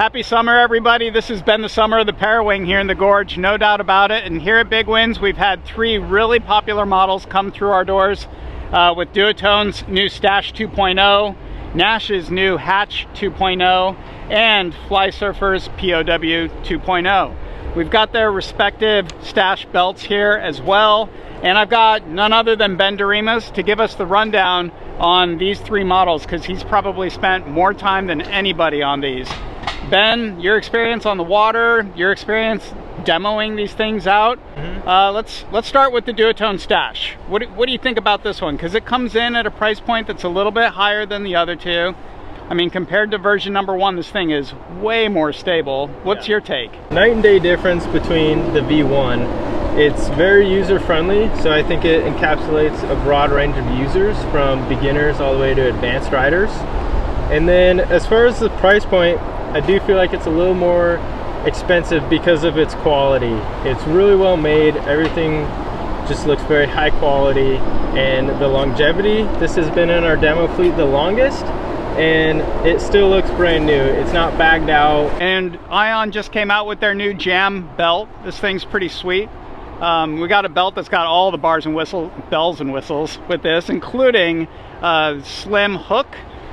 Happy summer, everybody. This has been the summer of the Parawing here in the gorge, no doubt about it. And here at Big Winds, we've had three really popular models come through our doors with Duotone's new Stash 2.0, Naish's new Hatch 2.0, and Flysurfer's POW 2.0. We've got their respective Stash belts here as well. And I've got none other than Ben Dorimas to give us the rundown on these three models, because he's probably spent more time than anybody on these. Ben, your experience on the water, your experience demoing these things out. Let's start with the Duotone Stash. What do you think about this one? Because it comes in at a price point that's a little bit higher than the other two. I mean, compared to version number 1, this thing is way more stable. What's your take? Night and day difference between the V1. It's very user-friendly, so I think it encapsulates a broad range of users from beginners all the way to advanced riders. And then as far as the price point, I do feel like it's a little more expensive because of its quality. It's really well made, everything just looks very high quality, and the longevity, this has been in our demo fleet the longest, and it still looks brand new. It's not bagged out. And Ion just came out with their new Jam belt. This thing's pretty sweet. We got a belt that's got all the bells and whistles with this, including a slim hook.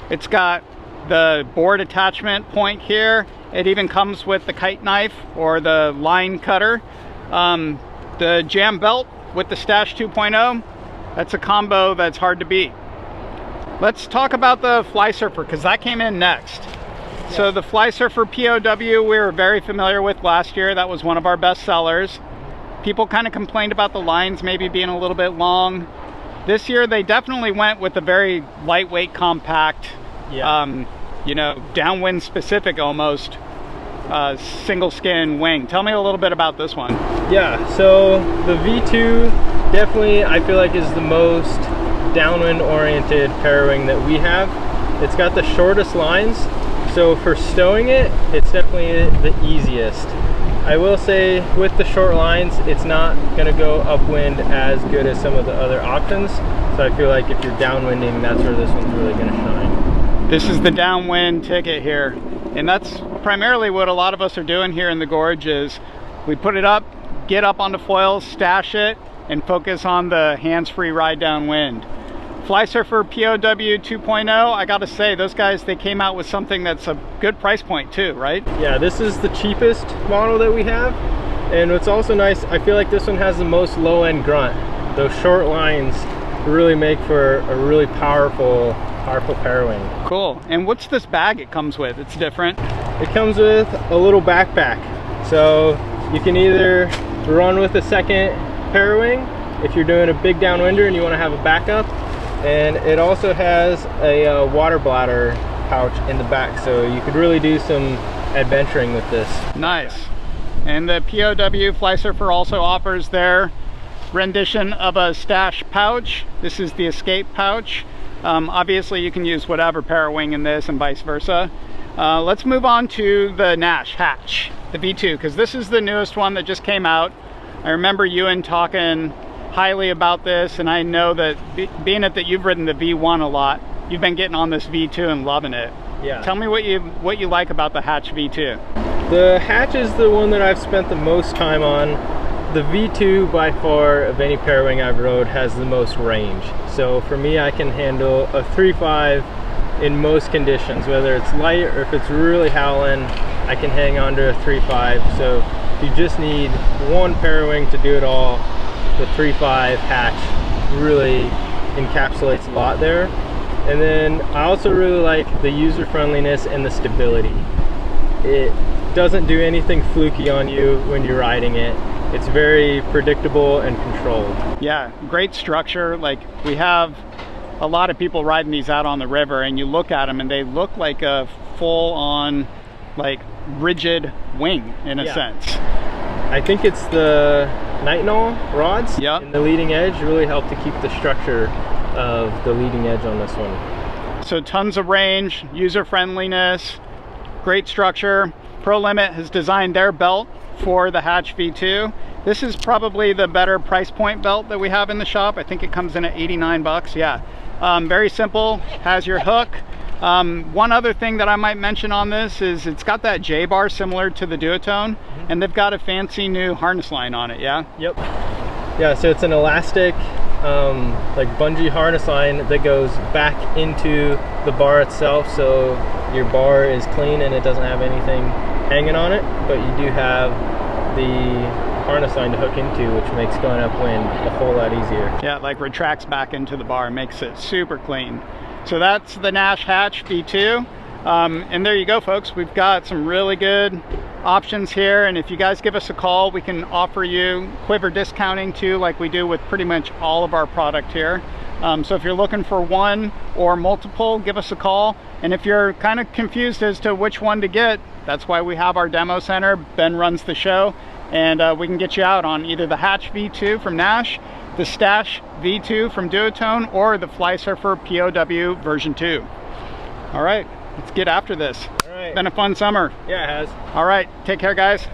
It's got the board attachment point here. It even comes with the kite knife or the line cutter. The Jam belt with the Stash 2.0, that's a combo that's hard to beat. Let's talk about the Flysurfer, because that came in next. Yeah. So the Flysurfer POW we were very familiar with last year. That was one of our best sellers. People kind of complained about the lines maybe being a little bit long. This year they definitely went with a very lightweight, compact, you know, downwind specific almost, single skin wing. Tell me a little bit about this one. Yeah, so the V2 definitely I feel like is the most downwind oriented parawing that we have. It's got the shortest lines, so for stowing it, it's definitely the easiest. I will say with the short lines, it's not going to go upwind as good as some of the other options, so I feel like if you're downwinding, that's where this one's really going to shine. This is the downwind ticket here, and that's primarily what a lot of us are doing here in the gorge. Is we put it up, get up onto foils, stash it, and focus on the hands-free ride downwind. Flysurfer POW 2.0, I gotta say, those guys, they came out with something that's a good price point too, right? Yeah, this is the cheapest model that we have, and what's also nice, I feel like this one has the most low-end grunt. Those short lines really make for a really powerful parawing. Cool. And what's this bag it comes with? It's different. It comes with a little backpack, so you can either run with a second parawing if you're doing a big downwinder and you want to have a backup. And it also has a water bladder pouch in the back, so you could really do some adventuring with this. Nice. And the POW Flysurfer also offers their rendition of a Stash pouch. This is the escape pouch. Obviously you can use whatever parawing in this and vice versa. Let's move on to the Naish Hatch, the V2, because this is the newest one that just came out. I remember Ewan talking highly about this, and I know that being it that you've ridden the V1 a lot, you've been getting on this V2 and loving it. Yeah. Tell me what you like about the Hatch V2. The Hatch is the one that I've spent the most time on. The V2 by far of any parawing I've rode has the most range. So for me, I can handle a 3.5 in most conditions, whether it's light or if it's really howling, I can hang on to a 3.5. So if you just need one parawing to do it all, the 3.5 Hatch really encapsulates a lot there. And then I also really like the user friendliness and the stability. It doesn't do anything fluky on you when you're riding it. It's very predictable and controlled. Yeah, great structure. Like, we have a lot of people riding these out on the river, and you look at them and they look like a full-on, like, rigid wing in a sense. I think it's the nitinol rods in the leading edge really help to keep the structure of the leading edge on this one. So tons of range, user friendliness, great structure. ProLimit has designed their belt for the Hatch V2. This is probably the better price point belt that we have in the shop. I think it comes in at 89 bucks. Yeah, very simple, has your hook, One other thing that I might mention on this is it's got that J-bar similar to the Duotone, and they've got a fancy new harness line on it, yeah? Yep. Yeah, so it's an elastic, like bungee harness line that goes back into the bar itself, so your bar is clean and it doesn't have anything hanging on it, but you do have the harness line to hook into, which makes going upwind a whole lot easier. Yeah, it like retracts back into the bar, makes it super clean. So that's the Naish Hatch V2. And there you go, folks. We've got some really good options here, and if you guys give us a call, we can offer you quiver discounting too, like we do with pretty much all of our product here. So if you're looking for one or multiple, give us a call. And if you're kind of confused as to which one to get, that's why we have our demo center. Ben runs the show, and we can get you out on either the Hatch V2 from Naish, the Stash V2 from Duotone, or the Flysurfer POW version 2. All right, let's get after this. All right. Been a fun summer. Yeah, it has. All right, take care, guys.